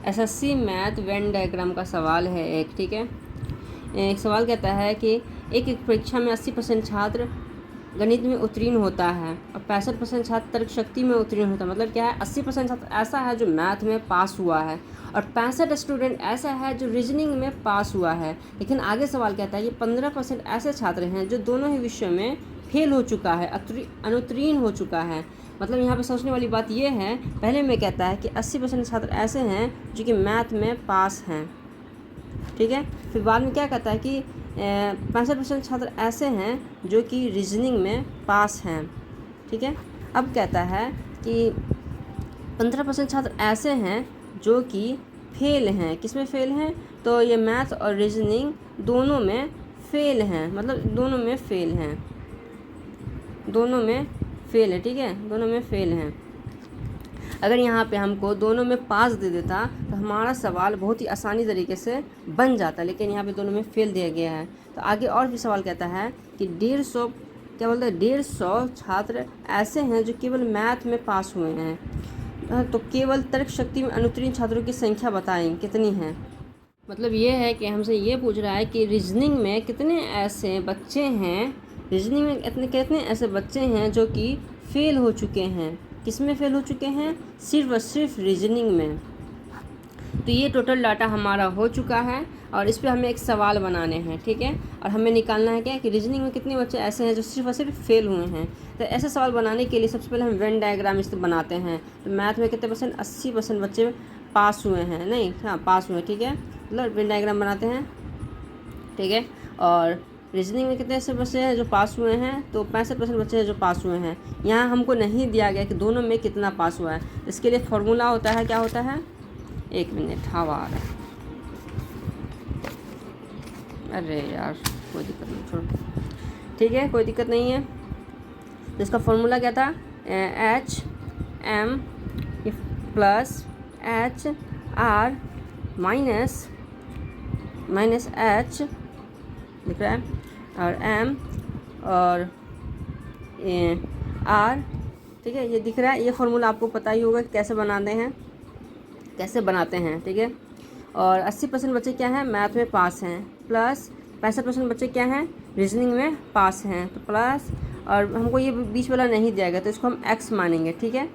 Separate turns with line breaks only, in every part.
SSC math Venn diagram का सवाल है एक, ठीक है। एक सवाल कहता है कि एक परीक्षा में 80% छात्र गणित में उत्तीर्ण होता है और 65% छात्र तर्क शक्ति में उत्तीर्ण होता है। मतलब क्या है, 80% छात्र ऐसा है जो मैथ में पास हुआ है और 65 स्टूडेंट ऐसा है जो रीजनिंग में पास हुआ है। लेकिन आगे सवाल कहता है कि 15% ऐसे छात्र हैं जो दोनों ही विषयों में फेल हो चुका है, अनुत्तीर्ण हो चुका है। मतलब यहाँ पे सोचने वाली बात यह है, पहले में कहता है कि 80% छात्र ऐसे हैं जो कि मैथ में पास हैं, ठीक है। फिर बाद में क्या कहता है कि 65% छात्र ऐसे हैं जो कि रीजनिंग में पास हैं, ठीक है। अब कहता है कि 15% छात्र ऐसे हैं जो कि फेल हैं। किस में फेल हैं? तो ये मैथ और रीजनिंग दोनों में फेल हैं, मतलब दोनों में फेल हैं, दोनों में फेल है, ठीक है, दोनों में फेल हैं। अगर यहाँ पे हमको दोनों में पास दे देता तो हमारा सवाल बहुत ही आसानी तरीके से बन जाता, लेकिन यहाँ पे दोनों में फेल दिया गया है। तो आगे और भी सवाल कहता है कि 150 क्या बोलते हैं, 150 छात्र ऐसे हैं जो केवल मैथ में पास हुए हैं। तो केवल तर्क शक्ति में अनुत्तीर्ण छात्रों की संख्या बताएं कितनी है। मतलब ये है कि हमसे ये पूछ रहा है कि रीजनिंग में कितने ऐसे बच्चे हैं, रीजनिंग में कितने ऐसे बच्चे हैं जो कि फेल हो चुके हैं। किस में फेल हो चुके हैं? सिर्फ और सिर्फ रीजनिंग में। तो ये टोटल डाटा हमारा हो चुका है और इस पर हमें एक सवाल बनाने हैं, ठीक है। और हमें निकालना है क्या कि रीजनिंग में कितने बच्चे ऐसे हैं जो सिर्फ और सिर्फ फेल हुए हैं। तो ऐसे सवाल बनाने के लिए सबसे पहले हम वेन डायग्राम इस बनाते हैं। तो मैथ में कितने परसेंट? 80% बच्चे पास हुए हैं, नहीं हाँ पास हुए, ठीक है। मतलब वेन डायग्राम बनाते हैं, ठीक है। और रीजनिंग में कितने ऐसे बच्चे हैं जो पास हुए हैं? तो 65% बच्चे हैं जो पास हुए हैं। यहाँ हमको नहीं दिया गया कि दोनों में कितना पास हुआ है। इसके लिए फॉर्मूला होता है, क्या होता है, 1 मिनट, हवा आ रहा है, अरे यार कोई दिक्कत नहीं, छोड़ो, ठीक है, कोई दिक्कत नहीं है। तो इसका फॉर्मूला क्या था? H M plus H R minus H दिख रहा है, और एम और आर, ठीक है, ये दिख रहा है। ये फार्मूला आपको पता ही होगा कि कैसे बनाते हैं, ठीक है। और 80% बच्चे क्या हैं? मैथ में पास हैं, प्लस 65% बच्चे क्या हैं? रीजनिंग में पास हैं। तो प्लस, और हमको ये बीच वाला नहीं दिया गया तो इसको हम एक्स मानेंगे, ठीक है।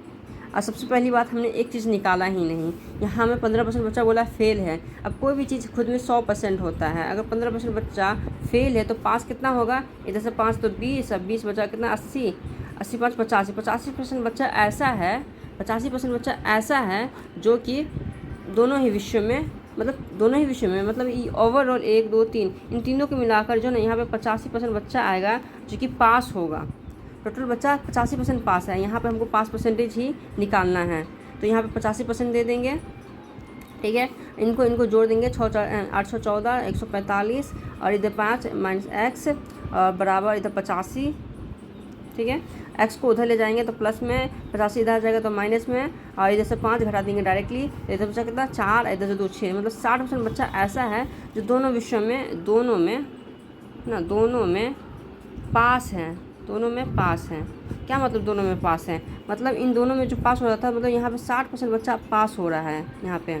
और सबसे पहली बात, हमने एक चीज़ निकाला ही नहीं। यहाँ हमें 15% बच्चा बोला फेल है। अब कोई भी चीज़ खुद में 100% होता है। अगर 15% बच्चा फेल है तो पास कितना होगा? इधर से 5 तो 20, अब 20 बचा कितना? 80, 80 5 85, 85% बच्चा ऐसा है, 85% बच्चा ऐसा है जो कि दोनों ही विषयों में, मतलब ओवरऑल 1 2 3 इन तीनों को मिलाकर जो ना यहाँ पे 85% बच्चा आएगा जो कि पास होगा। टोटल बच्चा 85% पास है। यहाँ पे हमको पास परसेंटेज ही निकालना है, तो यहाँ पे 85% दे देंगे, ठीक है। इनको जोड़ देंगे, 814, 145 और इधर 5 माइनस एक्स और बराबर इधर 85, ठीक है। एक्स को उधर ले जाएंगे तो प्लस में, 85 इधर आ जाएगा तो माइनस में, और इधर से 5 घटा देंगे डायरेक्टली। इधर बच्चा कितना? 4, इधर से 2 6, मतलब 60% बच्चा ऐसा है जो दोनों विषयों में दोनों में पास हैं, दोनों में पास हैं। क्या मतलब दोनों में पास हैं? मतलब इन दोनों में जो पास हो रहा था, मतलब यहाँ पे 60% बच्चा पास हो रहा है यहाँ पे,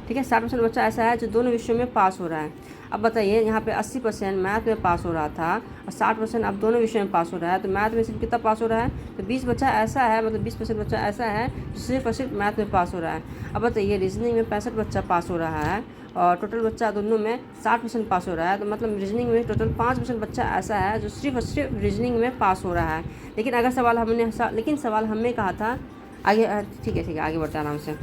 ठीक है। 60% बच्चा ऐसा है जो दोनों विषयों में पास हो रहा है। अब बताइए, यहाँ पे 80% मैथ में पास हो रहा था और 60% अब दोनों विषयों में पास हो रहा है, तो मैथ में सिर्फ कितना पास हो रहा है? तो 20 बच्चा ऐसा है, मतलब 20% बच्चा ऐसा है जो सिर्फ और सिर्फ मैथ में पास हो रहा है। अब बताइए, रीजनिंग में 65 बच्चा पास हो रहा है और टोटल बच्चा दोनों में 60% पास हो रहा है, तो मतलब रीजनिंग में टोटल 5% बच्चा ऐसा है जो सिर्फ और सिर्फ रीजनिंग में पास हो रहा है। लेकिन अगर सवाल हमने कहा था आगे, ठीक है, आगे बढ़ते हैं आराम से।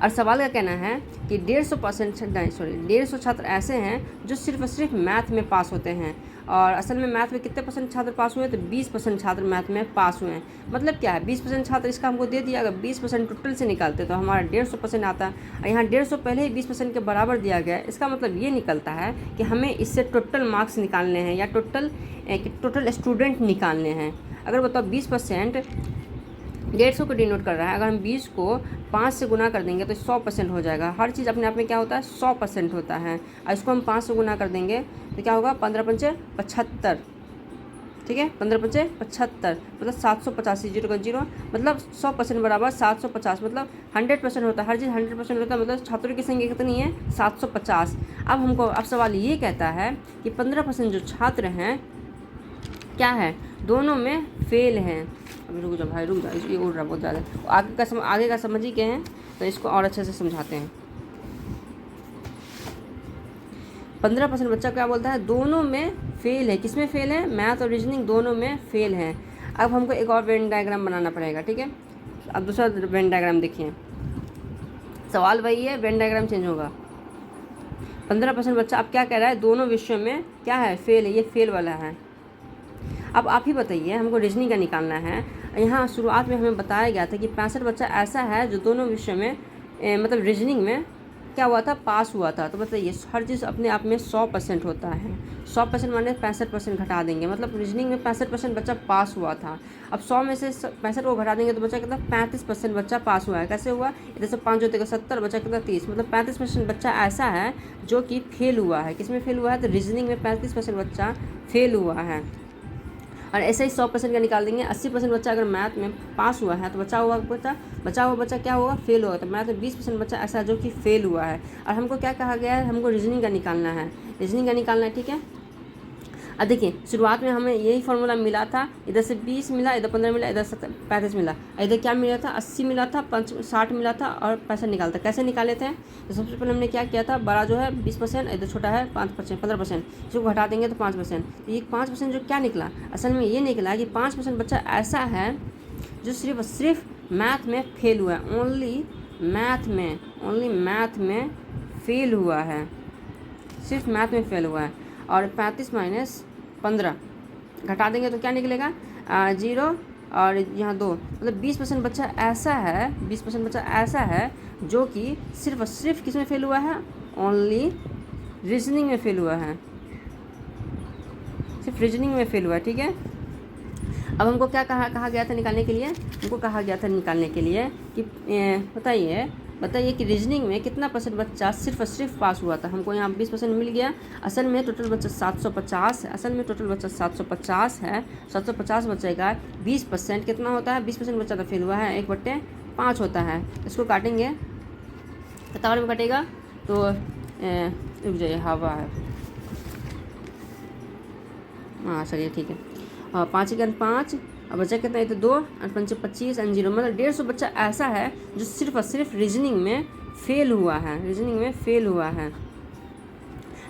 और सवाल का कहना है कि 150 छात्र ऐसे हैं जो सिर्फ और सिर्फ मैथ में पास होते हैं। और असल में मैथ में कितने परसेंट छात्र पास हुए हैं? तो 20% छात्र मैथ में पास हुए हैं। मतलब क्या है, 20% छात्र इसका हमको दे दिया। अगर 20% टोटल से निकालते तो हमारा 150% आता है, और यहाँ 150 पहले ही 20% के बराबर दिया गया है। इसका मतलब ये निकलता है कि हमें इससे टोटल मार्क्स निकालने हैं या टोटल स्टूडेंट निकालने हैं। अगर बताओ 20% 150 को डिनोट कर रहा है, अगर हम 20 को 5 से गुना कर देंगे तो 100% हो जाएगा। हर चीज़ अपने आप में क्या होता है? 100% होता है। और इसको हम 5 से गुना कर देंगे तो क्या होगा? 15 पंचे 75, ठीक ठीक है। 15×5 75 मतलब 785, 0 का 0 मतलब 100% बराबर 750 मतलब 100% होता है। हर चीज़ 100% होता है, मतलब छात्रों की संख्या कितनी है 750। अब सवाल ये कहता है कि 15% जो छात्र हैं क्या है, दोनों में फेल हैं। अभी रुक जाओ भाई, रुक जाओ, ये उड़ रहा बहुत ज़्यादा। आगे का समझ ही गए हैं, तो इसको और अच्छे से समझाते हैं। 15% बच्चा क्या बोलता है, दोनों में फेल है। किस में फेल है, मैथ और रीजनिंग दोनों में फेल है। अब हमको एक और वेन डायग्राम बनाना पड़ेगा, ठीक है। अब दूसरा वेन डायग्राम देखिए, सवाल वही है, वेन डायग्राम चेंज होगा। 15% बच्चा अब क्या कह रहा है, दोनों विषयों में क्या है, फेल है, ये फेल वाला है। अब आप ही बताइए, हमको रीजनिंग का निकालना है। यहाँ शुरुआत में हमें बताया गया था कि 65 बच्चा ऐसा है जो दोनों विषयों में मतलब रीजनिंग में क्या हुआ था, पास हुआ था। तो बताइए, हर चीज़ अपने आप में 100% होता है। 100% माने 65% घटा देंगे, मतलब रीजनिंग में 65% बच्चा पास हुआ था। अब 100 में से 65 को घटा देंगे तो बच्चा कितना, 35% बच्चा पास हुआ है। कैसे हुआ, इधर से 5 होते 70, बच्चा कितना 30, मतलब 35% बच्चा ऐसा है जो कि फेल हुआ है। किस में फेल हुआ है, तो रीजनिंग में 35% बच्चा फेल हुआ है। और ऐसे ही 100% का निकाल देंगे। 80% बच्चा अगर मैथ में पास हुआ है तो बचा हुआ बच्चा क्या होगा, फेल होगा। तो मैथ में 20% बच्चा ऐसा है जो कि फेल हुआ है। और हमको क्या कहा गया है, हमको रीजनिंग का निकालना है, ठीक है। अब देखिए, शुरुआत में हमें यही फॉर्मूला मिला था, इधर से 20 मिला, इधर 15 मिला, इधर 35 मिला, इधर क्या मिला था, 80 मिला था, 60 मिला था और 65 निकालता। कैसे निकाले थे, तो सबसे पहले हमने क्या किया था, बड़ा जो है 20%, इधर छोटा है 15%, इसको घटा देंगे तो 5%। तो ये 5% जो क्या निकला, असल में ये निकला कि 5% बच्चा ऐसा है जो सिर्फ मैथ में फेल हुआ है, ओनली मैथ में फेल हुआ है, सिर्फ मैथ में फेल हुआ है। और 35 माइनस 15 घटा देंगे तो क्या निकलेगा, 0 और यहाँ 2, मतलब 20% बच्चा ऐसा है, 20% बच्चा ऐसा है जो कि सिर्फ किस में फेल हुआ है, ओनली रीजनिंग में फेल हुआ है, सिर्फ रीजनिंग में फेल हुआ है, ठीक है। अब हमको क्या कहा गया था निकालने के लिए, हमको कहा गया था निकालने के लिए कि बताइए कि रीजनिंग में कितना % बच्चा सिर्फ पास हुआ था। हमको यहाँ 20% मिल गया। असल में टोटल बच्चा 750 है, 750 है। 750 बच्चे का 20% कितना होता है, 20% बच्चा तो फेल हुआ है, 1/5 होता है। इसको काटेंगे कितना बार में कटेगा, तो रुक जाइए, हवा है, हाँ चलिए ठीक है। 5 के 5 और बच्चा कितना है, तो 2 और 5 25 और 0, मतलब 150 बच्चा ऐसा है जो सिर्फ रीजनिंग में फेल हुआ है,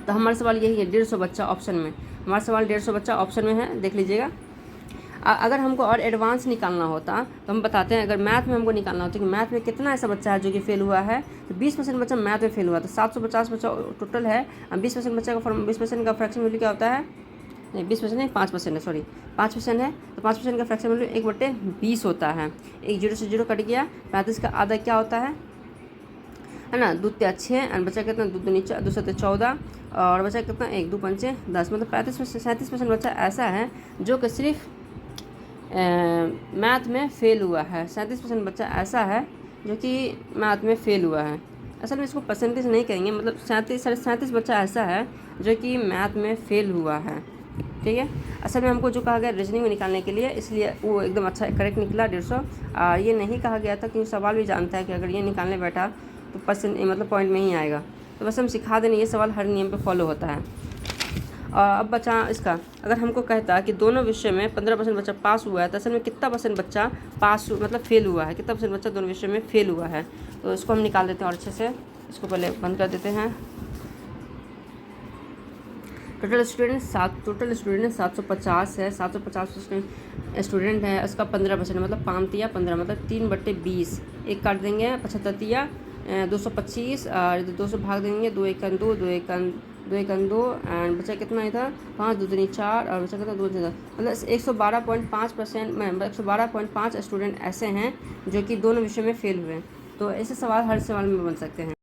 तो हमारा सवाल यही है, 150 बच्चा ऑप्शन में, हमारा सवाल 150 बच्चा ऑप्शन में है, देख लीजिएगा। अगर हमको और एडवांस निकालना होता तो हम बताते हैं, अगर मैथ में हमको निकालना होता कि मैथ में कितना ऐसा बच्चा है जो कि फेल हुआ है, तो 20% बच्चा मैथ में फेल हुआ, तो 750 बच्चा टोटल है। 20% बच्चा का 20% का फ्रैक्शन वैल्यू क्या होता है, नहीं 20% नहीं 5% है, सॉरी 5% है, तो 5% का फ्रैक्शन वैल्यू 1/20 होता है। एक 0 से 0 कट गया, 35 का आधा क्या होता है ना, 2 × 6 और बचा कितना, 2 × 2 × 14 और बचा कितना, 1 2 5 10, मतलब 37% बच्चा ऐसा है जो कि सिर्फ मैथ में फेल हुआ है। 37% बच्चा ऐसा है जो कि मैथ में फेल हुआ है। असल में इसको परसेंटेज नहीं कहेंगे, मतलब 37 बच्चा ऐसा है जो कि मैथ में फेल हुआ है, ठीक है। असल में हमको जो कहा गया रीजनिंग में निकालने के लिए, इसलिए वो एकदम अच्छा करेक्ट निकला 150। ये नहीं कहा गया था क्योंकि सवाल भी जानता है कि अगर ये निकालने बैठा तो मतलब पॉइंट में ही आएगा। तो बस हम सिखा देने, ये सवाल हर नियम पे फॉलो होता है। और अब बचा इसका, अगर हमको कहता है कि दोनों विषय में 15% बच्चा पास हुआ है, तो असल में कितना % बच्चा पास मतलब फेल हुआ है, कितना % बच्चा दोनों विषय में फेल हुआ है। तो इसको हम निकाल देते हैं और अच्छे से, इसको पहले बंद कर देते हैं। टोटल स्टूडेंट 750 है, 750 स्टूडेंट है, उसका 15% मतलब 5 × 15 मतलब 3/20, एक काट देंगे 75 225 और 200 भाग देंगे, 2 × 1 = 2, 2 × 2 एंड बचा कितना ही था 5 2 × 4 और बचा कितना 2 मतलब 112.5% में 112.5 स्टूडेंट ऐसे हैं जो कि दोनों विषय में फेल हुए हैं। तो ऐसे सवाल हर सवाल में बन सकते हैं।